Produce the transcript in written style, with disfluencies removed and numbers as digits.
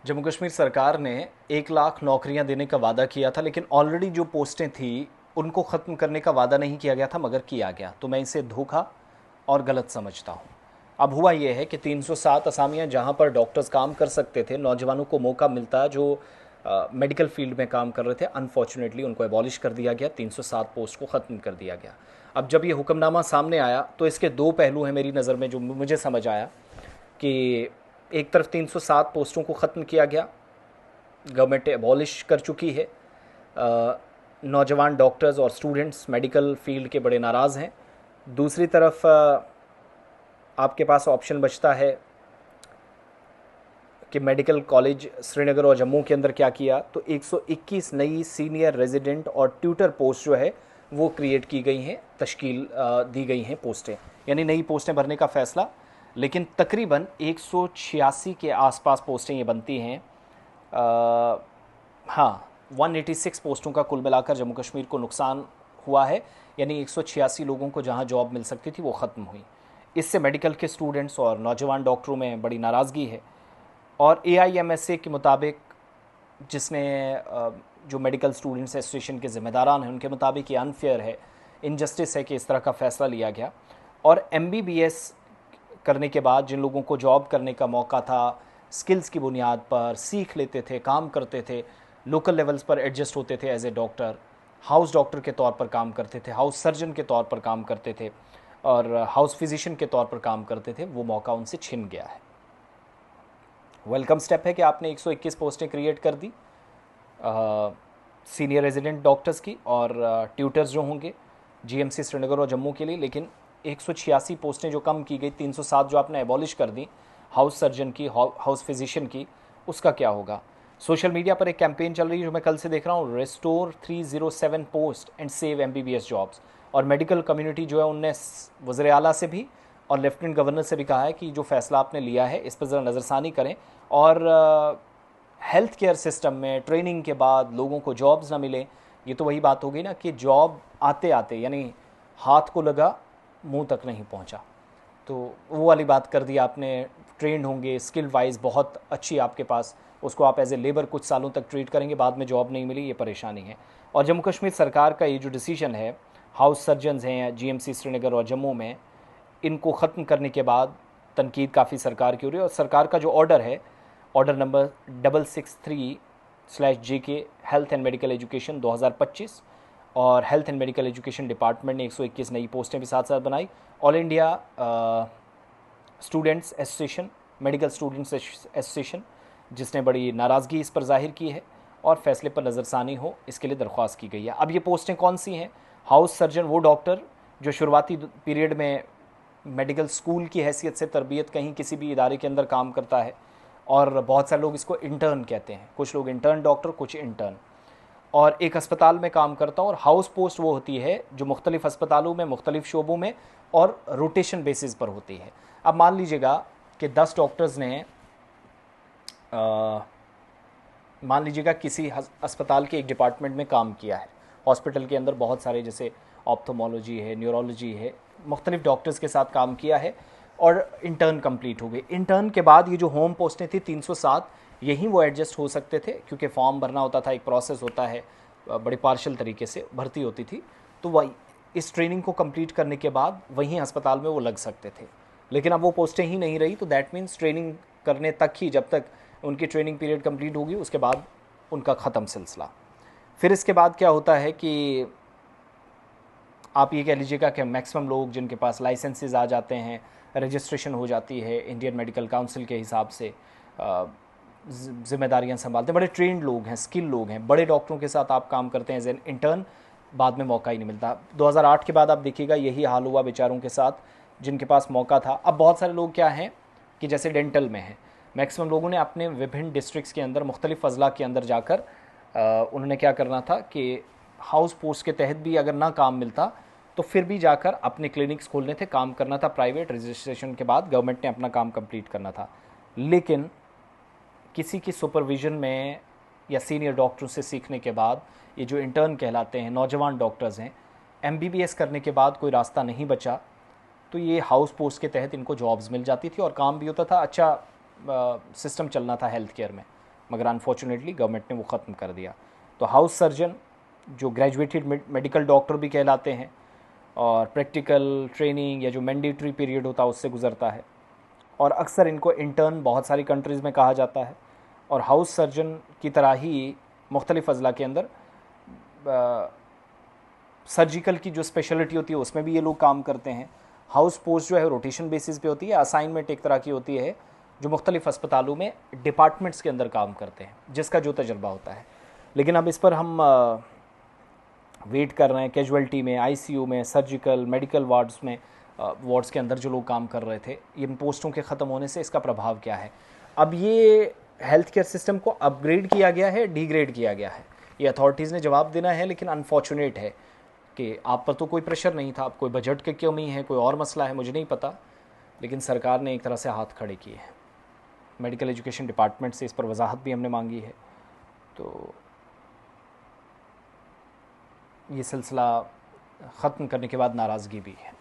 जम्मू कश्मीर सरकार ने 1 लाख नौकरियां देने का वादा किया था, लेकिन ऑलरेडी जो पोस्टें थी उनको ख़त्म करने का वादा नहीं किया गया था मगर किया गया। तो मैं इसे धोखा और गलत समझता हूँ। अब हुआ यह है कि 307 असामियाँ जहाँ पर डॉक्टर्स काम कर सकते थे, नौजवानों को मौका मिलता है जो मेडिकल फील्ड में काम कर रहे थे, अनफॉर्चुनेटली उनको एबॉलिश कर दिया गया, 307 पोस्ट को ख़त्म कर दिया गया। अब जब ये हुक्मनामा सामने आया तो इसके दो पहलू हैं मेरी नज़र में जो मुझे समझ आया कि एक तरफ 307 पोस्टों को ख़त्म किया गया, गवर्नमेंट एबॉलिश कर चुकी है। नौजवान डॉक्टर्स और स्टूडेंट्स मेडिकल फील्ड के बड़े नाराज़ हैं। दूसरी तरफ आपके पास ऑप्शन बचता है कि मेडिकल कॉलेज श्रीनगर और जम्मू के अंदर क्या किया, तो 121 नई सीनियर रेजिडेंट और ट्यूटर पोस्ट जो है वो क्रिएट की गई हैं, तश्कील दी गई हैं पोस्टें, यानी नई पोस्टें भरने का फ़ैसला। लेकिन तकरीबन 186 के आसपास पोस्टें ये बनती हैं। हाँ, 186 पोस्टों का कुल मिलाकर जम्मू कश्मीर को नुकसान हुआ है, यानी 186 लोगों को जहाँ जॉब मिल सकती थी वो ख़त्म हुई। इससे मेडिकल के स्टूडेंट्स और नौजवान डॉक्टरों में बड़ी नाराज़गी है। और AIMSA के मुताबिक, जिसने जो मेडिकल स्टूडेंट्स एसोसिएशन के ज़िम्मेदारान हैं उनके मुताबिक ये अनफेयर है, इनजस्टिस है कि इस तरह का फ़ैसला लिया गया। और MBBS करने के बाद जिन लोगों को जॉब करने का मौका था, स्किल्स की बुनियाद पर सीख लेते थे, काम करते थे, लोकल लेवल्स पर एडजस्ट होते थे as a doctor, house doctor के तौर पर काम करते थे, हाउस सर्जन के तौर पर काम करते थे और हाउस फिजिशियन के तौर पर काम करते थे, वो मौका उनसे छिन गया है। वेलकम स्टेप है कि आपने 121 पोस्टें क्रिएट कर दी सीनियर रेजिडेंट डॉक्टर्स की और ट्यूटर्स जो होंगे GMC श्रीनगर और जम्मू के लिए। लेकिन 186 पोस्टें जो कम की गई, 307 जो आपने एबॉलिश कर दी हाउस सर्जन की, हाउस फिजिशियन की, उसका क्या होगा। सोशल मीडिया पर एक कैंपेन चल रही है जो मैं कल से देख रहा हूँ, restore 307 post and save MBBS jobs. और मेडिकल कम्युनिटी जो है उनने वज़ीर आला से भी और लेफ्टिनेंट गवर्नर से भी कहा है कि जो फ़ैसला आपने लिया है इस पर ज़रा नज़रसानी करें और हेल्थ केयर सिस्टम में ट्रेनिंग के बाद लोगों को जॉब्स ना मिलें। ये तो वही बात हो गई ना कि जॉब आते आते यानी हाथ को लगा मुंह तक नहीं पहुंचा, तो वो वाली बात कर दी आपने। ट्रेंड होंगे, स्किल वाइज बहुत अच्छी आपके पास, उसको आप एज ए लेबर कुछ सालों तक ट्रीट करेंगे, बाद में जॉब नहीं मिली, ये परेशानी है। और जम्मू कश्मीर सरकार का ये जो डिसीजन है, हाउस सर्जन्स हैं GMC श्रीनगर और जम्मू में, इनको ख़त्म करने के बाद तनकीद काफ़ी सरकार की हो रही है। और सरकार का जो ऑर्डर है, order number 663/JK health and medical education 2025, और health and medical education department ने 121 नई पोस्टें भी साथ साथ बनाई। All India students association, medical students association, जिसने बड़ी नाराज़गी इस पर जाहिर की है और फैसले पर नज़रसानी हो इसके लिए दरख्वास्त की गई है। अब ये पोस्टें कौन सी हैं? हाउस सर्जन वो डॉक्टर जो शुरुआती पीरियड में मेडिकल स्कूल की हैसियत से तरबियत कहीं किसी भी इदारे के अंदर काम करता है, और बहुत सारे लोग इसको इंटर्न कहते हैं, कुछ लोग इंटर्न डॉक्टर, कुछ इंटर्न, और एक अस्पताल में काम करता हूँ। और हाउस पोस्ट वो होती है जो मुख्तलिफ अस्पतालों में, मुख्तलिफ शोबों में और रोटेशन बेसिस पर होती है। अब मान लीजिएगा कि 10 डॉक्टर्स ने मान लीजिएगा किसी अस्पताल के एक डिपार्टमेंट में काम किया है, हॉस्पिटल के अंदर बहुत सारे जैसे ऑप्थोमोलॉजी है, न्यूरोलॉजी है, मुख्तलिफ डॉक्टर्स के साथ काम किया है और इंटर्न कंप्लीट हो गई। इंटर्न के बाद ये जो होम पोस्टें थी 307, यहीं वो एडजस्ट हो सकते थे क्योंकि फॉर्म भरना होता था, एक प्रोसेस होता है, बड़े पार्शल तरीके से भर्ती होती थी, तो वही इस ट्रेनिंग को कंप्लीट करने के बाद वहीं अस्पताल में वो लग सकते थे। लेकिन अब वो पोस्टें ही नहीं रही, तो दैट मीन्स ट्रेनिंग करने तक ही, जब तक उनकी ट्रेनिंग पीरियड कंप्लीट होगी उसके बाद उनका ख़त्म सिलसिला। फिर इसके बाद क्या होता है कि आप ये कह लीजिएगा कि मैक्सिमम लोग जिनके पास लाइसेंसेस आ जाते हैं, रजिस्ट्रेशन हो जाती है इंडियन मेडिकल काउंसिल के हिसाब से, जिम्मेदारियां संभालते हैं, बड़े ट्रेंड लोग हैं, स्किल लोग हैं, बड़े डॉक्टरों के साथ आप काम करते हैं एज एन इंटर्न, बाद में मौका ही नहीं मिलता। 2008 के बाद आप देखिएगा यही हाल हुआ बेचारों के साथ जिनके पास मौका था। अब बहुत सारे लोग क्या हैं कि जैसे डेंटल में हैं, मैक्सिमम लोगों ने अपने विभिन्न डिस्ट्रिक्ट्स के अंदर, मुख्तलिफ अजला के अंदर जाकर उन्होंने क्या करना था कि हाउस पोस्ट के तहत भी अगर ना काम मिलता तो फिर भी जाकर अपने क्लिनिक्स खोलने थे, काम करना था प्राइवेट, रजिस्ट्रेशन के बाद गवर्नमेंट ने अपना काम कंप्लीट करना था। लेकिन किसी की सुपरविज़न में या सीनियर डॉक्टरों से सीखने के बाद ये जो इंटर्न कहलाते हैं, नौजवान डॉक्टर्स हैं, MBBS करने के बाद कोई रास्ता नहीं बचा, तो ये हाउस पोस्ट के तहत इनको जॉब्स मिल जाती थी और काम भी होता था, अच्छा सिस्टम चलना था हेल्थ केयर में। मगर अनफॉर्चुनेटली गवर्नमेंट ने वो ख़त्म कर दिया। तो हाउस सर्जन जो ग्रेजुएटेड मेडिकल डॉक्टर भी कहलाते हैं और प्रैक्टिकल ट्रेनिंग या जो मैंडेटरी पीरियड होता है उससे गुजरता है, और अक्सर इनको इंटर्न बहुत सारी कंट्रीज़ में कहा जाता है। और हाउस सर्जन की तरह ही मुख्तलिफ़ अज़ला के अंदर सर्जिकल की जो स्पेशलिटी होती है उसमें भी ये लोग काम करते हैं। हाउस पोस्ट जो है रोटेशन बेसिस पे होती है, असाइनमेंट एक तरह की होती है, जो मुख्तलिफ़ अस्पतालों में डिपार्टमेंट्स के अंदर काम करते हैं, जिसका जो तजर्बा होता है। लेकिन अब इस पर हम वेट कर रहे हैं। कैजुअल्टी में, आईसीयू में, सर्जिकल मेडिकल वार्ड्स में, वार्ड्स के अंदर जो लोग काम कर रहे थे, इन पोस्टों के ख़त्म होने से इसका प्रभाव क्या है। अब ये हेल्थ केयर सिस्टम को अपग्रेड किया गया है, डिग्रेड किया गया है, ये अथॉरिटीज़ ने जवाब देना है। लेकिन अनफॉर्चुनेट है कि आप पर तो कोई प्रेशर नहीं था, अब कोई बजट की कमी है, कोई और मसला है, मुझे नहीं पता, लेकिन सरकार ने एक तरह से हाथ खड़े किए हैं। मेडिकल एजुकेशन डिपार्टमेंट से इस पर वजाहत भी हमने मांगी है। तो ये सिलसिला ख़त्म करने के बाद नाराज़गी भी है।